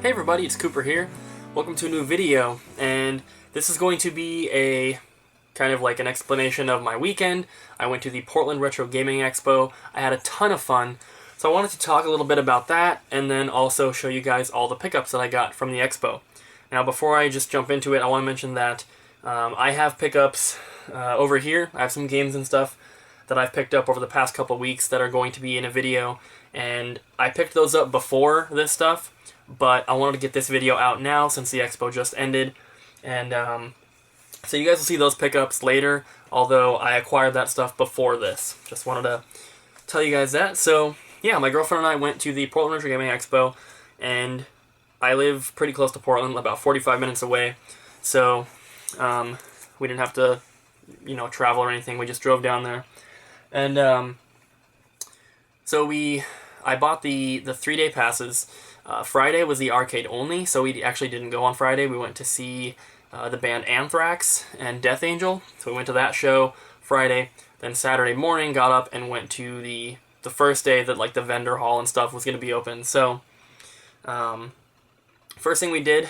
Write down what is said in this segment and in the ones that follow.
Hey everybody, it's Cooper here. Welcome to a new video, and this is going to be a kind of like an explanation of my weekend. I went to the Portland Retro Gaming Expo. I had a ton of fun, so I wanted to talk a little bit about that, and then also show you guys all the pickups that I got from the Expo. Now before I just jump into it, I want to mention that I have pickups over here. I have some games and stuff that I've picked up over the past couple weeks that are going to be in a video, and I picked those up before this stuff, but I wanted to get this video out now since the Expo just ended, and so you guys will see those pickups later, although I acquired that stuff before this. Just wanted to tell you guys that. So yeah, my girlfriend and I went to the Portland Retro Gaming Expo, and I live pretty close to Portland, about 45 minutes away, so we didn't have to, travel or anything. We just drove down there, and so I bought the 3-day passes. Friday was the arcade only, so we actually didn't go on Friday. We went to see the band Anthrax and Death Angel, so we went to that show Friday. Then Saturday morning, got up and went to the first day that like the vendor hall and stuff was going to be open. So first thing we did,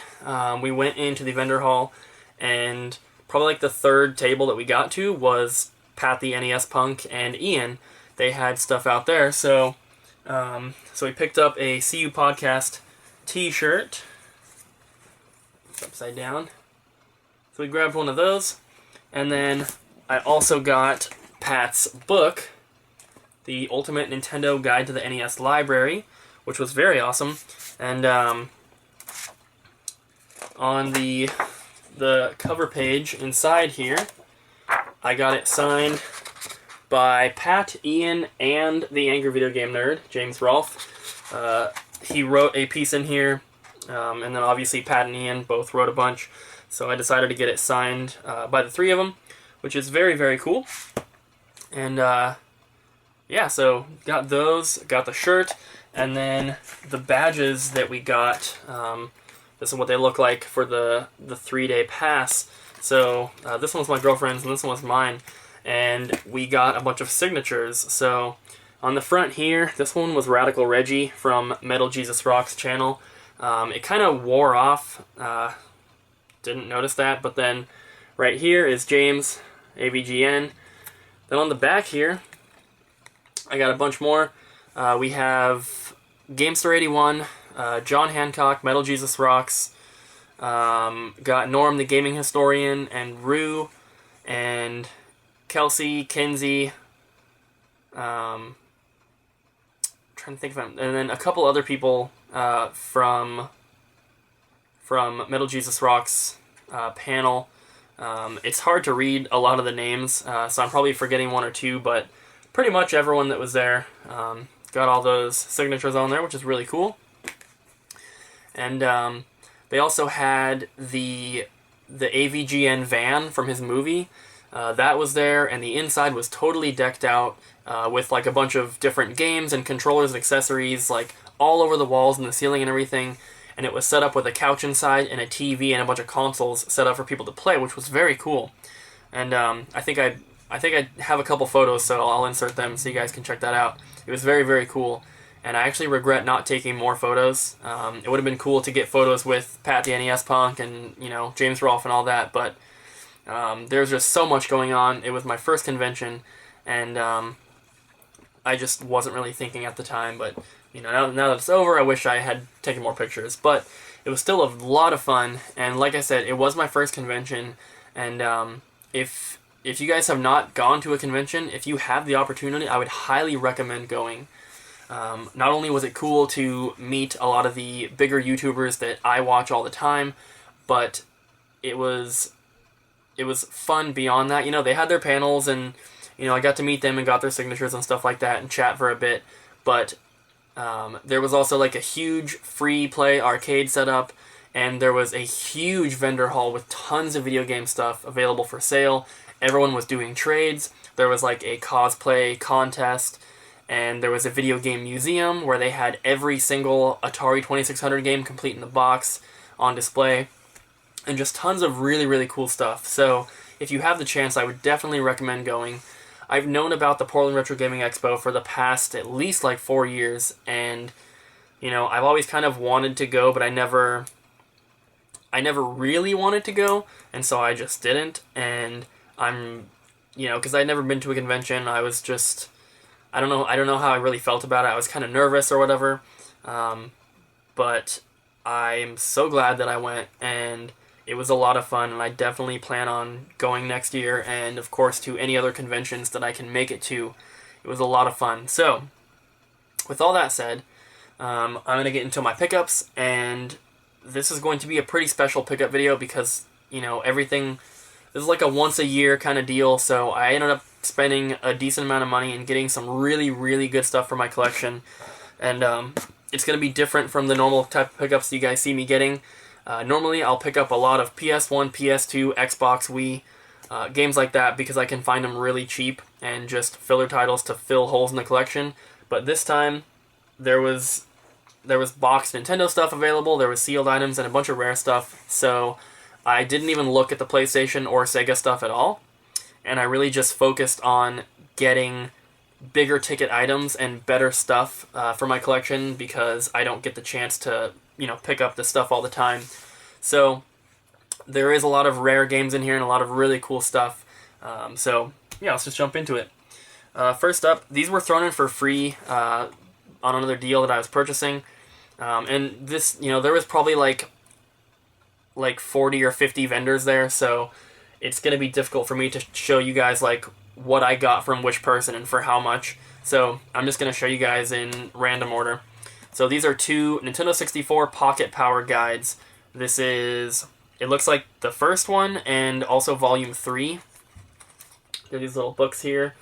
we went into the vendor hall, and probably like the third table that we got to was Pat the NES Punk and Ian. They had stuff out there, so we picked up a CU Podcast t-shirt. It's upside down. So we grabbed one of those, and then I also got Pat's book, The Ultimate Nintendo Guide to the NES Library, which was very awesome. And on the cover page inside here, I got it signed by Pat, Ian, and the Angry Video Game Nerd, James Rolfe. He wrote a piece in here, and then obviously Pat and Ian both wrote a bunch, so I decided to get it signed by the three of them, which is very, very cool. And yeah, so got those, got the shirt, and then the badges that we got, this is what they look like for the 3-day pass. So this one was my girlfriend's and this one was mine. And we got a bunch of signatures. So on the front here, this one was Radical Reggie from Metal Jesus Rock's channel. It kind of wore off. Didn't notice that. But then right here is James, AVGN. Then on the back here, I got a bunch more. We have Gamester81, John Hancock, Metal Jesus Rocks. Got Norm the Gaming Historian, and Rue, and Kelsey, Kinsey, trying to think of them, and then a couple other people from Metal Jesus Rock's panel. It's hard to read a lot of the names, so I'm probably forgetting one or two, but pretty much everyone that was there got all those signatures on there, which is really cool. And they also had the AVGN van from his movie. That was there, and the inside was totally decked out with like a bunch of different games and controllers and accessories like all over the walls and the ceiling and everything. And it was set up with a couch inside and a TV and a bunch of consoles set up for people to play, which was very cool. And I think I have a couple photos, so I'll insert them so you guys can check that out. It was very, very cool. And I actually regret not taking more photos. It would have been cool to get photos with Pat the NES Punk and, James Rolfe and all that, but there's just so much going on. It was my first convention, and I just wasn't really thinking at the time, but, now that it's over, I wish I had taken more pictures. But it was still a lot of fun, and like I said, it was my first convention, and if you guys have not gone to a convention, if you have the opportunity, I would highly recommend going. Not only was it cool to meet a lot of the bigger YouTubers that I watch all the time, but it was fun beyond that. They had their panels, and I got to meet them and got their signatures and stuff like that and chat for a bit, but there was also like a huge free play arcade setup, and there was a huge vendor hall with tons of video game stuff available for sale. Everyone was doing trades. There was like a cosplay contest, and there was a video game museum where they had every single Atari 2600 game complete in the box on display, and just tons of really, really cool stuff. So if you have the chance, I would definitely recommend going. I've known about the Portland Retro Gaming Expo for the past at least like 4 years, and You know, I've always kind of wanted to go, but I never really wanted to go, and so I just didn't. And I'm, you know, because I'd never been to a convention, I was just, I don't know how I really felt about it. I was kind of nervous or whatever, but I'm so glad that I went, and it was a lot of fun, and I definitely plan on going next year, and of course to any other conventions that I can make it to. It was a lot of fun. So, with all that said, I'm going to get into my pickups, and this is going to be a pretty special pickup video because, you know, everything, this is like a once a year kind of deal, so I ended up spending a decent amount of money and getting some really, really good stuff for my collection, and it's going to be different from the normal type of pickups you guys see me getting. Normally I'll pick up a lot of PS1, PS2, Xbox, Wii, games like that because I can find them really cheap and just filler titles to fill holes in the collection, but this time there was boxed Nintendo stuff available, there was sealed items, and a bunch of rare stuff, so I didn't even look at the PlayStation or Sega stuff at all, and I really just focused on getting bigger ticket items and better stuff for my collection because I don't get the chance to, you know, pick up this stuff all the time. So there is a lot of rare games in here and a lot of really cool stuff. So yeah, let's just jump into it. First up, these were thrown in for free on another deal that I was purchasing. And this, you know, there was probably like 40 or 50 vendors there, so it's going to be difficult for me to show you guys like what I got from which person and for how much. So I'm just going to show you guys in random order. So these are two Nintendo 64 Pocket Power guides. This is, it looks like the first one and also volume 3. There are these little books here.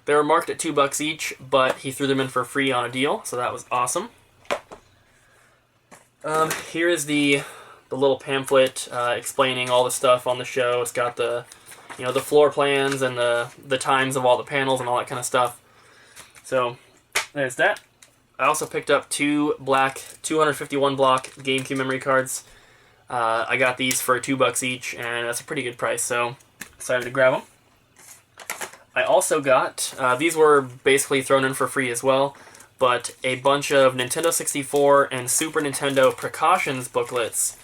They were marked at $2 each, but he threw them in for free on a deal, so that was awesome. Here is the little pamphlet explaining all the stuff on the show. It's got the, you know, the floor plans and the times of all the panels and all that kind of stuff. So there's that. I also picked up two black 251 block GameCube memory cards. I got these for $2 each, and that's a pretty good price, so excited to grab them. I also got, these were basically thrown in for free as well, but a bunch of Nintendo 64 and Super Nintendo precautions booklets.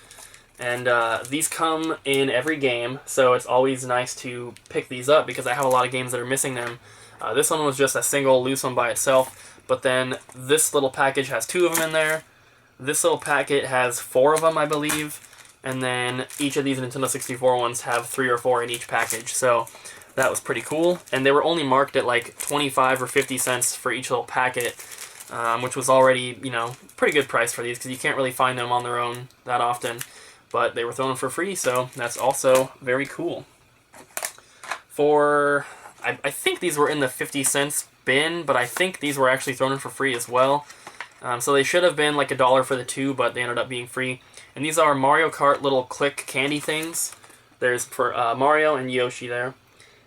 And these come in every game, so it's always nice to pick these up because I have a lot of games that are missing them. This one was just a single loose one by itself, but then this little package has 2 of them in there. This little packet has 4 of them, I believe, and then each of these Nintendo 64 ones have 3 or 4 in each package, so that was pretty cool. And they were only marked at like 25 or 50 cents for each little packet, which was already, you know, pretty good price for these because you can't really find them on their own that often. But they were thrown in for free, so that's also very cool. For, I think these were in the 50 cents bin, but I think these were actually thrown in for free as well. So they should have been like $1 for the 2, but they ended up being free. And these are Mario Kart little click candy things. There's for Mario and Yoshi there.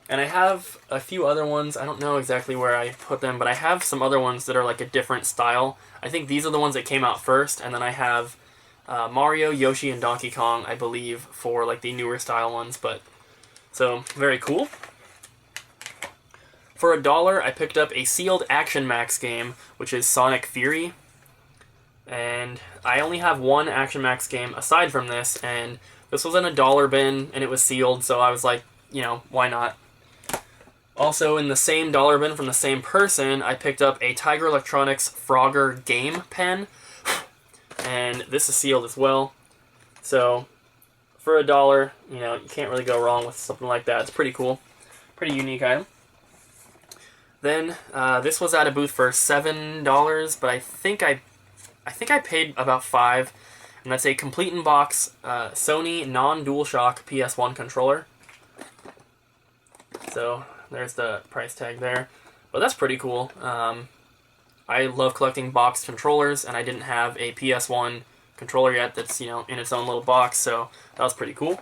And I have a few other ones. I don't know exactly where I put them, but I have some other ones that are like a different style. I think these are the ones that came out first, and then I have Mario, Yoshi, and Donkey Kong, I believe, for like the newer style ones. But so very cool. For $1, I picked up a sealed Action Max game, which is Sonic Fury. And I only have one Action Max game aside from this, and this was in a $1 bin, and it was sealed, so I was like, you know, why not? Also, in the same $1 bin from the same person, I picked up a Tiger Electronics Frogger game pen, and this is sealed as well. So, for $1, you know, you can't really go wrong with something like that. It's pretty cool. Pretty unique item. Then, this was at a booth for $7, but I think I paid about $5, and that's a complete-in-box Sony non-DualShock PS1 controller. So, there's the price tag there. But that's pretty cool. I love collecting boxed controllers, and I didn't have a PS1 controller yet that's, you know, in its own little box, so that was pretty cool.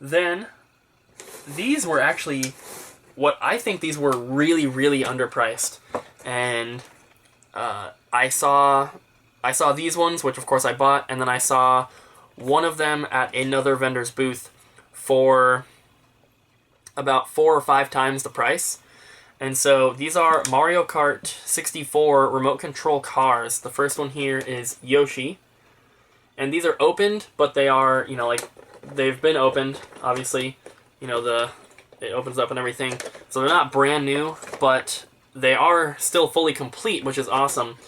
Then, these were actually, what I think these were really, really underpriced. And I saw these ones, which of course I bought, and then I saw one of them at another vendor's booth for about 4 or 5 times the price. And so these are Mario Kart 64 remote control cars. The first one here is Yoshi. And these are opened, but they are, you know, like, they've been opened, obviously. You know, it opens up and everything. So they're not brand new, but they are still fully complete, which is awesome.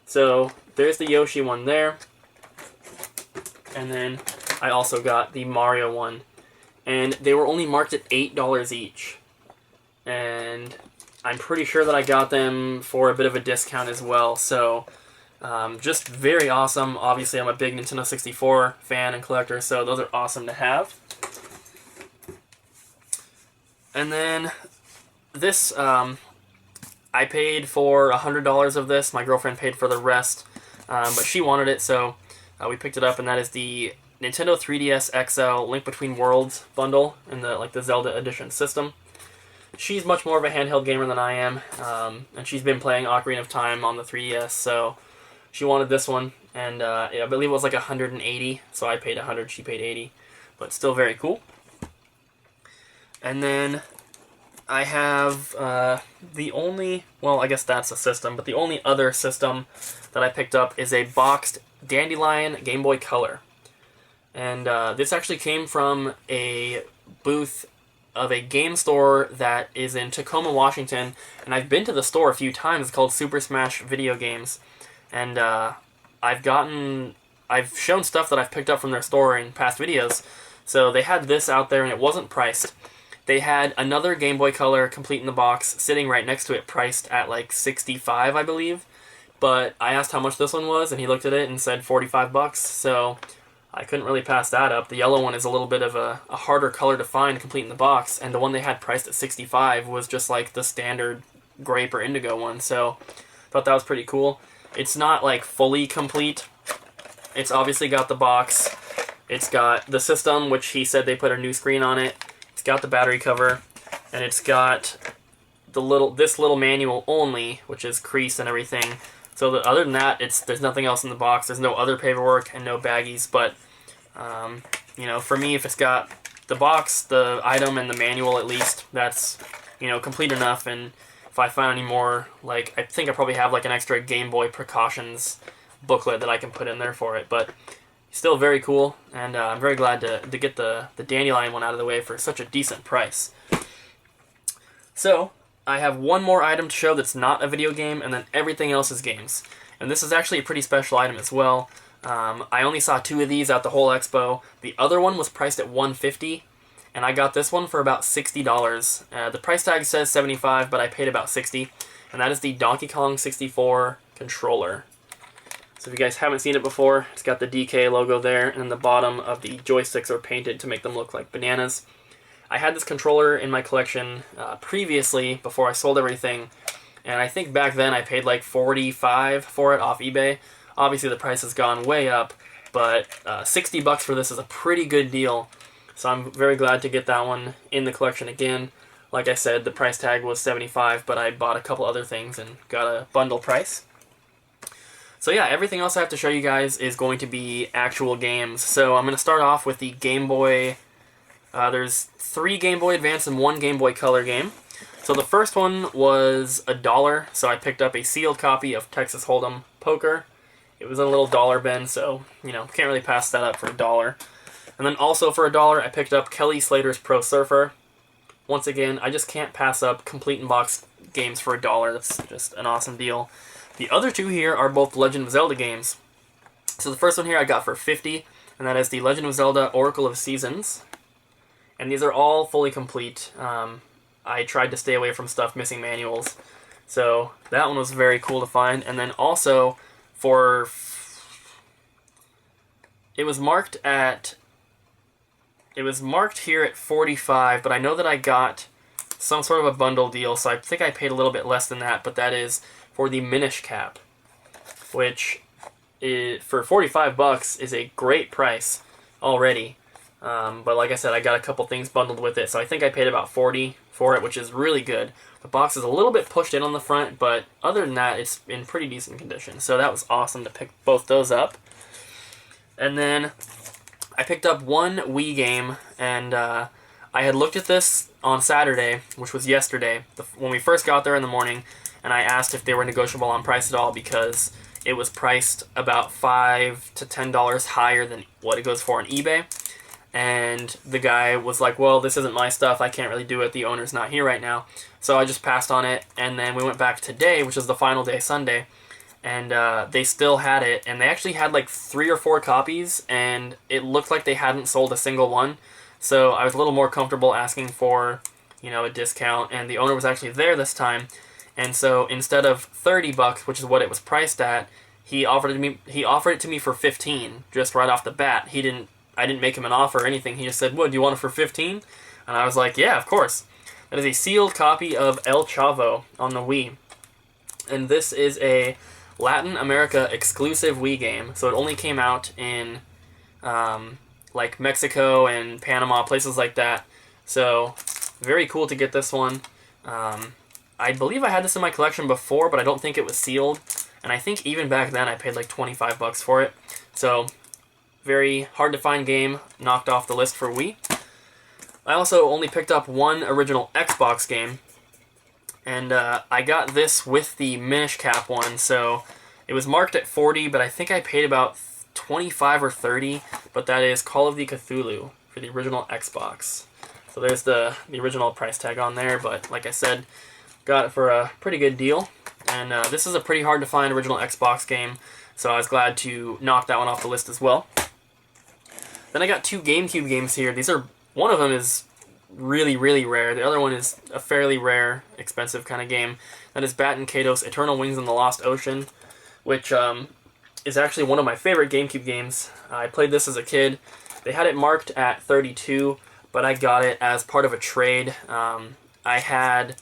So there's the Yoshi one there. And then I also got the Mario one. And they were only marked at $8 each. And I'm pretty sure that I got them for a bit of a discount as well. So just very awesome. Obviously, I'm a big Nintendo 64 fan and collector, so those are awesome to have. And then this, I paid for $100 of this. My girlfriend paid for the rest, but she wanted it, so we picked it up, and that is the Nintendo 3DS XL Link Between Worlds bundle in the Zelda Edition system. She's much more of a handheld gamer than I am, and she's been playing Ocarina of Time on the 3DS, so she wanted this one, and I believe it was like $180, so I paid $100, she paid $80, but still very cool. And then I have the only, well, I guess that's a system, but the only other system that I picked up is a boxed Dandelion Game Boy Color. And this actually came from a booth of a game store that is in Tacoma, Washington, and I've been to the store a few times. It's called Super Smash Video Games, and I've shown stuff that I've picked up from their store in past videos. So they had this out there, and it wasn't priced. They had another Game Boy Color complete in the box sitting right next to it, priced at like $65, I believe. But I asked how much this one was, and he looked at it and said $45, so I couldn't really pass that up. The yellow one is a little bit of a harder color to find complete in the box, and the one they had priced at $65 was just like the standard grape or indigo one, so I thought that was pretty cool. It's not like fully complete. It's obviously got the box. It's got the system, which he said they put a new screen on it. It's got the battery cover, and it's got this little manual only, which is crease and everything. So other than that, there's nothing else in the box. There's no other paperwork and no baggies. But you know, for me, if it's got the box, the item, and the manual at least, that's, you know, complete enough. And if I find any more, like, I think I probably have like an extra Game Boy precautions booklet that I can put in there for it. But still very cool, and I'm very glad to get the Dandelion one out of the way for such a decent price. So I have one more item to show that's not a video game, and then everything else is games. And this is actually a pretty special item as well. I only saw 2 of these at the whole expo. The other one was priced at $150, and I got this one for about $60. The price tag says $75, but I paid about $60, and that is the Donkey Kong 64 controller. So if you guys haven't seen it before, it's got the DK logo there, and the bottom of the joysticks are painted to make them look like bananas. I had this controller in my collection previously, before I sold everything, and I think back then I paid like $45 for it off eBay. Obviously the price has gone way up, but $60 for this is a pretty good deal, so I'm very glad to get that one in the collection again. Like I said, the price tag was $75, but I bought a couple other things and got a bundle price. So yeah, everything else I have to show you guys is going to be actual games. So I'm going to start off with the Game Boy. There's 3 Game Boy Advance and 1 Game Boy Color game. So the first one was $1, so I picked up a sealed copy of Texas Hold'em Poker. It was in a little dollar bin, so, you know, can't really pass that up for $1. And then also for $1, I picked up Kelly Slater's Pro Surfer. Once again, I just can't pass up complete in-box games for $1. That's just an awesome deal. The other 2 here are both Legend of Zelda games. So the first one here I got for $50, and that is the Legend of Zelda Oracle of Seasons. And these are all fully complete. I tried to stay away from stuff missing manuals. So that one was very cool to find. And then also, it was marked here at $45, but I know that I got some sort of a bundle deal, so I think I paid a little bit less than that, but that is for the Minish Cap, which for $45 is a great price already. But like I said, I got a couple things bundled with it, so I think I paid about $40 for it, which is really good. The box is a little bit pushed in on the front, but other than that, it's in pretty decent condition. So that was awesome to pick both those up. And then I picked up one Wii game, and I had looked at this on Saturday, which was yesterday, when we first got there in the morning, and I asked if they were negotiable on price at all because it was priced about $5 to $10 higher than what it goes for on eBay. And the guy was like, well, this isn't my stuff, I can't really do it, the owner's not here right now. So I just passed on it, and then we went back today, which is the final day, Sunday, and they still had it, and they actually had like 3 or 4 copies, and it looked like they hadn't sold a single one. So I was a little more comfortable asking for, you know, a discount, and the owner was actually there this time. And so instead of $30, which is what it was priced at, he offered it to me for 15 just right off the bat. I didn't make him an offer or anything. He just said, "What, do you want it for 15?" And I was like, "Yeah, of course." That is a sealed copy of El Chavo on the Wii. And this is a Latin America exclusive Wii game. So it only came out in like Mexico and Panama, places like that. So very cool to get this one. I believe I had this in my collection before, but I don't think it was sealed. And I think even back then I paid like $25 for it. So very hard to find game, knocked off the list for Wii. I also only picked up one original Xbox game, and I got this with the Minish Cap one, so it was marked at 40, but I think I paid about 25 or 30, but that is Call of the Cthulhu for the original Xbox. So there's the original price tag on there, but like I said, got it for a pretty good deal. And this is a pretty hard to find original Xbox game, so I was glad to knock that one off the list as well. Then I got 2 GameCube games here. One of them is really, really rare. The other one is a fairly rare, expensive kind of game. That is Bat and Kato's Eternal Wings in the Lost Ocean, which is actually one of my favorite GameCube games. I played this as a kid. They had it marked at 32, but I got it as part of a trade. I had,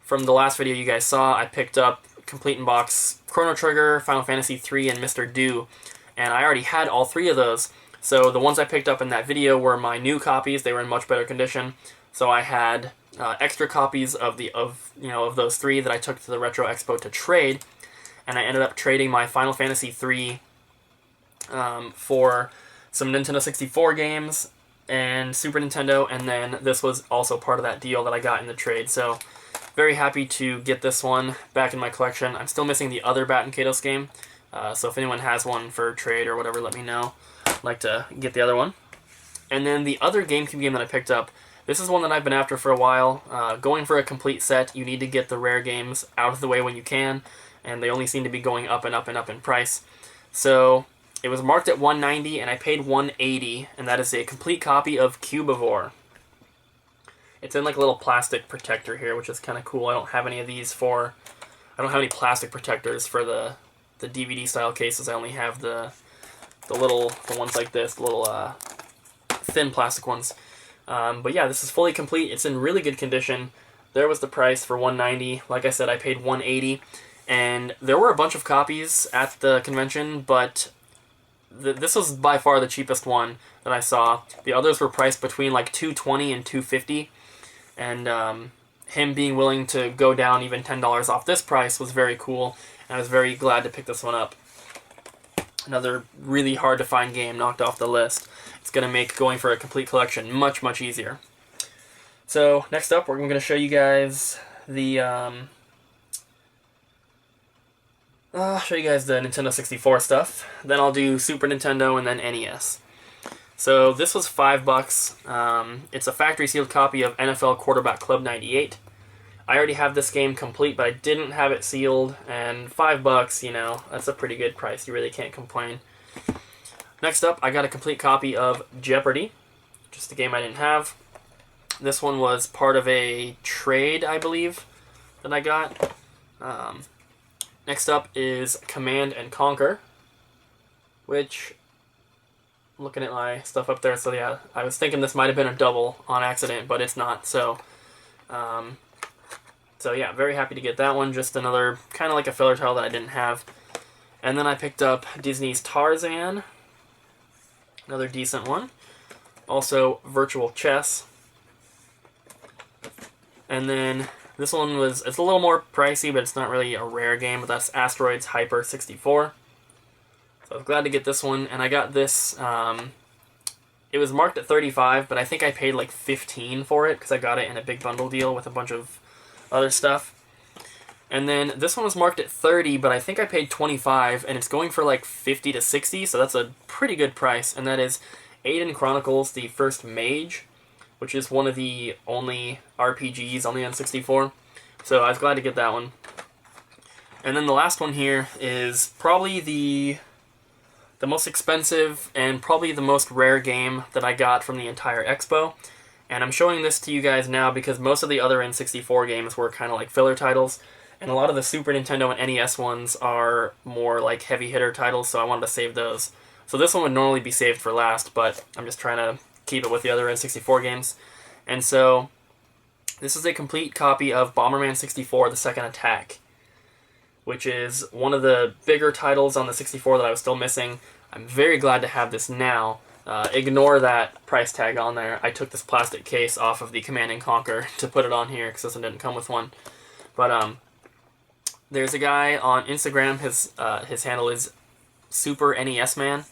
from the last video you guys saw, I picked up Complete in Box Chrono Trigger, Final Fantasy III, and Mr. Do, and I already had all 3 of those. So the ones I picked up in that video were my new copies. They were in much better condition. So I had extra copies of those 3 that I took to the Retro Expo to trade, and I ended up trading my Final Fantasy III for some Nintendo 64 games and Super Nintendo, and then this was also part of that deal that I got in the trade. So very happy to get this one back in my collection. I'm still missing the other Bat and Kato's game, so if anyone has one for trade or whatever, let me know. I'd like to get the other one. And then the other GameCube game that I picked up, this is one that I've been after for a while. Going for a complete set, you need to get the rare games out of the way when you can, and they only seem to be going up and up and up in price. So it was marked at $190, and I paid $180, and that is a complete copy of Cubivore. It's in like a little plastic protector here, which is kind of cool. I don't have any plastic protectors for the DVD style cases. I only have the ones like this, the little thin plastic ones. But yeah, this is fully complete. It's in really good condition. There was the price for $190. Like I said, I paid $180, and there were a bunch of copies at the convention, but this was by far the cheapest one that I saw. The others were priced between like $220 and $250, and him being willing to go down even $10 off this price was very cool, and I was very glad to pick this one up. Another really hard to find game knocked off the list. It's going to make going for a complete collection much, much easier. So next up, we're going to show you guys the Nintendo 64 stuff. Then I'll do Super Nintendo and then NES. So this was $5. It's a factory sealed copy of NFL Quarterback Club 98. I already have this game complete, but I didn't have it sealed, and $5, you know, that's a pretty good price. You really can't complain. Next up, I got a complete copy of Jeopardy, just a game I didn't have. This one was part of a trade, I believe, that I got. Next up is Command and Conquer, which, looking at my stuff up there, so yeah, I was thinking this might have been a double on accident, but it's not, so yeah, very happy to get that one. Just another kind of like a filler title that I didn't have. And then I picked up Disney's Tarzan, another decent one. Also Virtual Chess. And then this one it's a little more pricey, but it's not really a rare game, but that's Asteroids Hyper 64. So I was glad to get this one, and I got this it was marked at 35, but I think I paid like 15 for it because I got it in a big bundle deal with a bunch of other stuff. And then this one was marked at 30, but I think I paid 25, and it's going for like 50 to 60, so that's a pretty good price. And that is Aiden Chronicles, the First Mage, which is one of the only RPGs on the N64. So I was glad to get that one. And then the last one here is probably the most expensive and probably the most rare game that I got from the entire Expo. And I'm showing this to you guys now because most of the other N64 games were kind of like filler titles. And a lot of the Super Nintendo and NES ones are more like heavy hitter titles, so I wanted to save those. So this one would normally be saved for last, but I'm just trying to keep it with the other N64 games. And so this is a complete copy of Bomberman 64, The Second Attack, which is one of the bigger titles on the 64 that I was still missing. I'm very glad to have this now. Ignore that price tag on there. I took this plastic case off of the Command & Conquer to put it on here because this one didn't come with one. But there's a guy on Instagram, his handle is Super NES Man.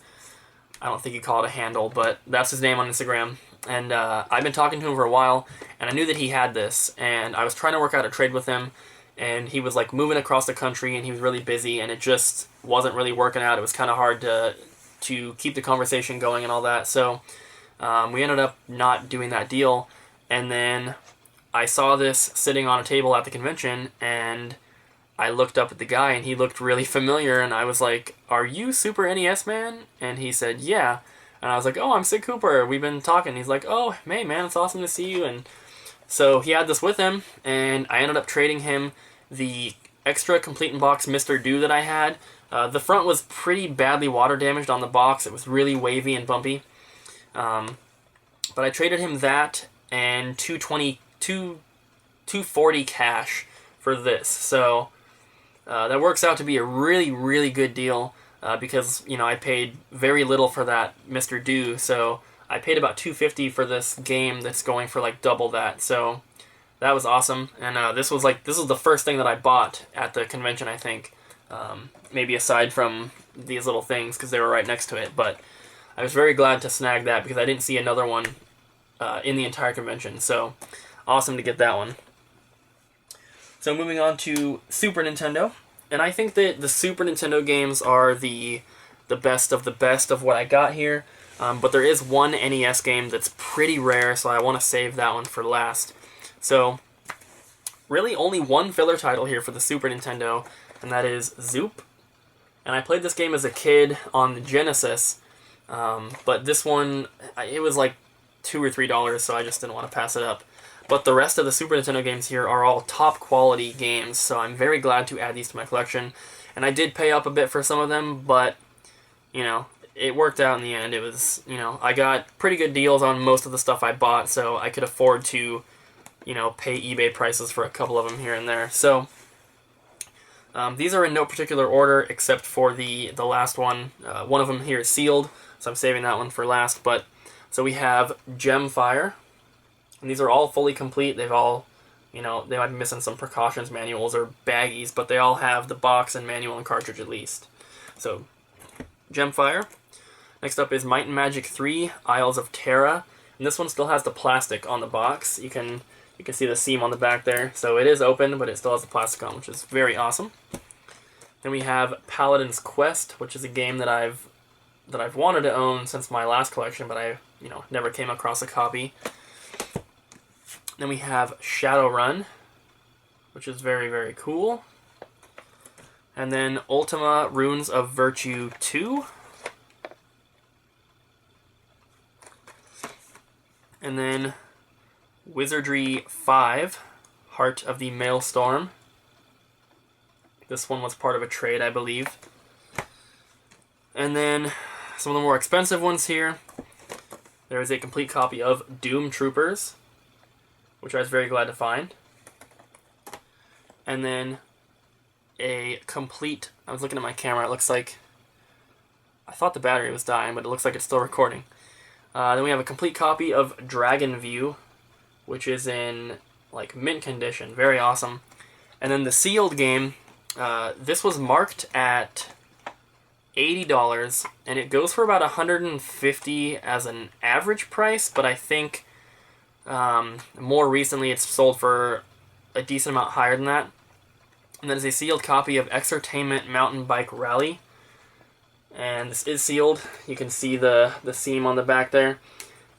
I don't think you call it a handle, but that's his name on Instagram. And I've been talking to him for a while, and I knew that he had this, and I was trying to work out a trade with him, and he was like moving across the country, and he was really busy, and it just wasn't really working out. It was kind of hard to keep the conversation going and all that, so we ended up not doing that deal. And then I saw this sitting on a table at the convention, and I looked up at the guy, and he looked really familiar, and I was like, "Are you Super NES Man?" And he said, "Yeah." And I was like, "Oh, I'm SicCooper. We've been talking." He's like, "Oh, hey, man, it's awesome to see you." And so he had this with him, and I ended up trading him the extra complete in box Mr. Do that I had. The front was pretty badly water damaged on the box. It was really wavy and bumpy. But I traded him that and 240 cash for this. So that works out to be a really, really good deal because, you know, I paid very little for that Mr. Do, so I paid about $250 for this game that's going for like double that. So that was awesome, and this was the first thing that I bought at the convention, I think. Maybe aside from these little things because they were right next to it, but I was very glad to snag that because I didn't see another one in the entire convention. So awesome to get that one. So moving on to Super Nintendo, and I think that the Super Nintendo games are the best of what I got here, but there is one NES game that's pretty rare, so I want to save that one for last. So really only one filler title here for the Super Nintendo, and that is Zoop. And I played this game as a kid on the Genesis, but this one, it was like $2 or $3, so I just didn't want to pass it up. But the rest of the Super Nintendo games here are all top quality games, so I'm very glad to add these to my collection. And I did pay up a bit for some of them, but, you know, it worked out in the end. It was, you know, I got pretty good deals on most of the stuff I bought, so I could afford to, you know, pay eBay prices for a couple of them here and there. So these are in no particular order except for the last one. One of them here is sealed, so I'm saving that one for last. But so we have Gemfire. And these are all fully complete. They've all, you know, they might be missing some precautions manuals or baggies, but they all have the box and manual and cartridge at least. So, Gemfire. Next up is Might and Magic 3, Isles of Terra. And this one still has the plastic on the box. You can see the seam on the back there. So it is open, but it still has the plastic on, which is very awesome. Then we have Paladin's Quest, which is a game that I've wanted to own since my last collection, but I, you know, never came across a copy. Then we have Shadowrun, which is very, very cool. And then Ultima Runes of Virtue 2. And then Wizardry 5, Heart of the Maelstrom. This one was part of a trade, I believe. And then some of the more expensive ones here. There is a complete copy of Doom Troopers, which I was very glad to find. And then a complete, I was looking at my camera, it looks like, I thought the battery was dying, but it looks like it's still recording. Then we have a complete copy of Dragon View, which is in like mint condition, very awesome. And then the sealed game, this was marked at $80, and it goes for about $150 as an average price, but I think more recently it's sold for a decent amount higher than that. And that is a sealed copy of Exertainment Mountain Bike Rally. And this is sealed. You can see the seam on the back there.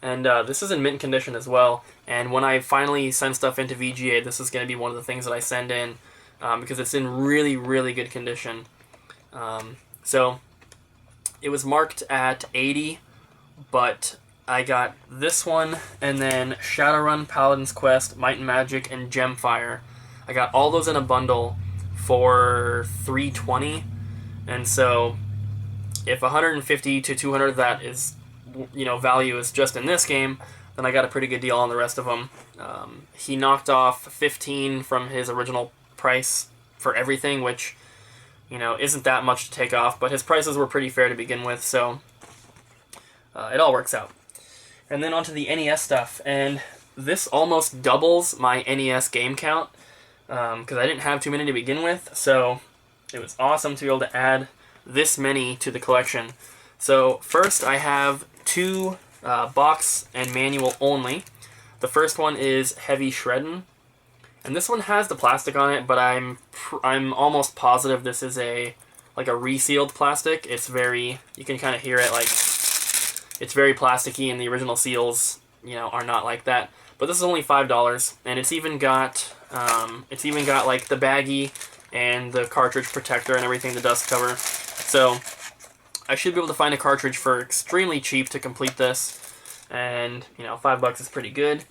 And this is in mint condition as well. And when I finally send stuff into VGA, this is going to be one of the things that I send in because it's in really, really good condition. So it was marked at $80, but I got this one, and then Shadowrun, Paladin's Quest, Might and Magic, and Gemfire. I got all those in a bundle for $320, and so if $150 to $200 of that is, value is just in this game, then I got a pretty good deal on the rest of them. He knocked off $15 from his original price for everything, which, isn't that much to take off, but his prices were pretty fair to begin with, so it all works out. And then onto the NES stuff, and this almost doubles my NES game count, because I didn't have too many to begin with, so it was awesome to be able to add this many to the collection. So first I have two box and manual only. The first one is Heavy Shreddin', and this one has the plastic on it, but I'm almost positive this is a resealed plastic. It's very, you can kind of hear it, it's very plasticky, and the original seals, are not like that. But this is only $5, and it's even got the baggie and the cartridge protector and everything, the dust cover. So I should be able to find a cartridge for extremely cheap to complete this, and $5 is pretty good.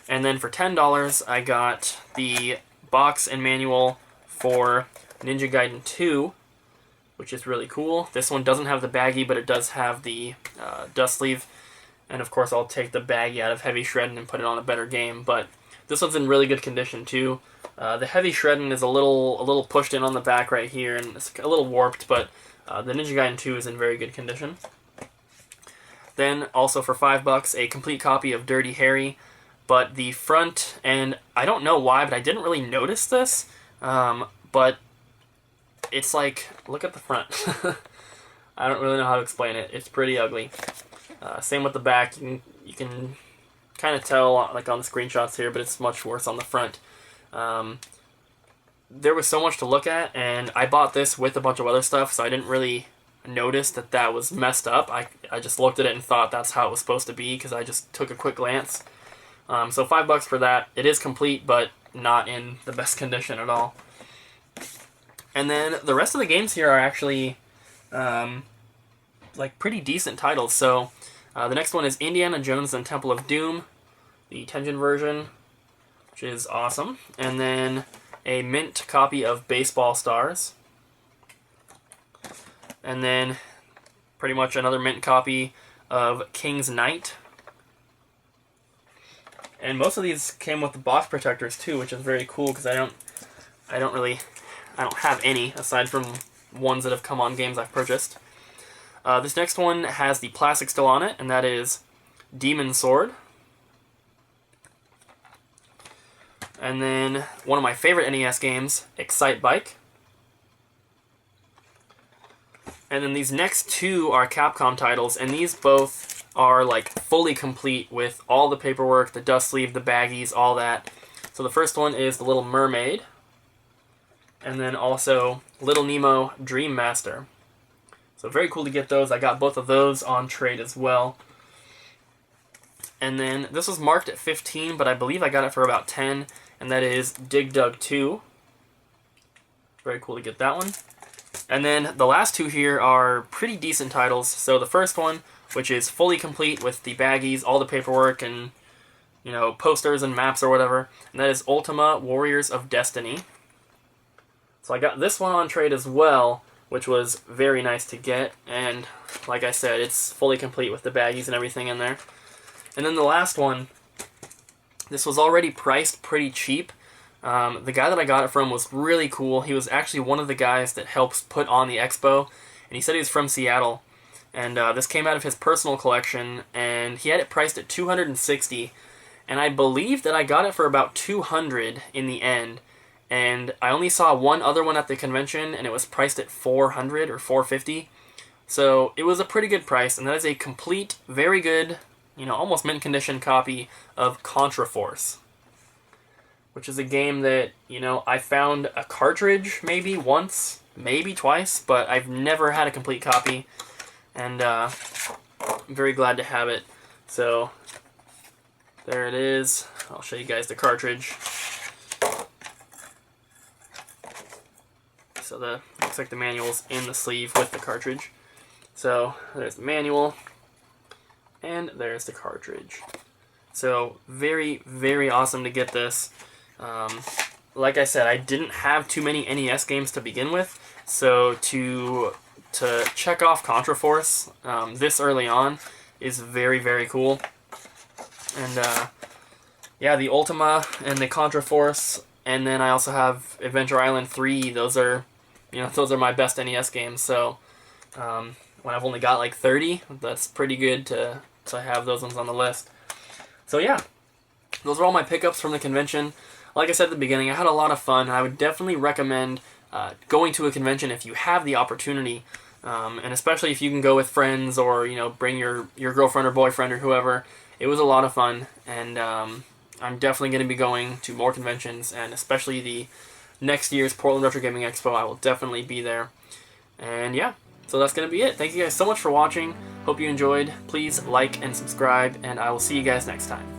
And then for $10, I got the box and manual for Ninja Gaiden 2, which is really cool. This one doesn't have the baggie, but it does have the dust sleeve. And of course, I'll take the baggie out of Heavy Shreddin' and put it on a better game. But this one's in really good condition too. The Heavy Shreddin' is a little pushed in on the back right here, and it's a little warped, but the Ninja Gaiden 2 is in very good condition. Then also for $5, a complete copy of Dirty Harry, but the front, and I don't know why, but I didn't really notice this, but it's look at the front. I don't really know how to explain it. It's pretty ugly. Same with the back. You can kind of tell on the screenshots here, but it's much worse on the front. There was so much to look at, and I bought this with a bunch of other stuff, so I didn't really notice that was messed up. I just looked at it and thought that's how it was supposed to be, because I just took a quick glance. So $5 for that. It is complete, but not in the best condition at all. And then the rest of the games here are actually pretty decent titles. So the next one is Indiana Jones and Temple of Doom, the Tengen version, which is awesome. And then a mint copy of Baseball Stars. And then pretty much another mint copy of King's Knight. And most of these came with the box protectors too, which is very cool because I don't have any aside from ones that have come on games I've purchased. This next one has the plastic still on it, and that is Demon Sword. And then one of my favorite NES games, Excite Bike. And then these next two are Capcom titles, and these both are fully complete with all the paperwork, the dust sleeve, the baggies, all that. So the first one is The Little Mermaid, and then also Little Nemo Dream Master. So very cool to get those. I got both of those on trade as well. And then this was marked at $15, but I believe I got it for about $10, and that is Dig Dug 2. Very cool to get that one. And then the last two here are pretty decent titles. So the first one, which is fully complete with the baggies, all the paperwork, and posters and maps or whatever, and that is Ultima Warriors of Destiny. So I got this one on trade as well, which was very nice to get, and like I said, it's fully complete with the baggies and everything in there. And then the last one, this was already priced pretty cheap. The guy that I got it from was really cool. He was actually one of the guys that helps put on the Expo, and he said he was from Seattle. And this came out of his personal collection, and he had it priced at $260, and I believe that I got it for about $200 in the end. And I only saw one other one at the convention, and it was priced at $400 or $450. So it was a pretty good price, and that is a complete, very good, almost mint condition copy of Contra Force, which is a game that, I found a cartridge maybe once, maybe twice, but I've never had a complete copy, and I'm very glad to have it. So there it is. I'll show you guys the cartridge. So looks like the manual's in the sleeve with the cartridge. So there's the manual, and there's the cartridge. So very, very awesome to get this. Like I said, I didn't have too many NES games to begin with, so to check off Contra Force this early on is very, very cool. And yeah, the Ultima and the Contra Force, and then I also have Adventure Island 3. Those are my best NES games. So when I've only got like 30, that's pretty good to have those ones on the list. So yeah, those are all my pickups from the convention. Like I said at the beginning, I had a lot of fun. I would definitely recommend going to a convention if you have the opportunity, and especially if you can go with friends or bring your girlfriend or boyfriend or whoever. It was a lot of fun, and I'm definitely going to be going to more conventions, and especially the next year's Portland Retro Gaming Expo. I will definitely be there. And yeah, so that's going to be it. Thank you guys so much for watching. Hope you enjoyed. Please like and subscribe, and I will see you guys next time.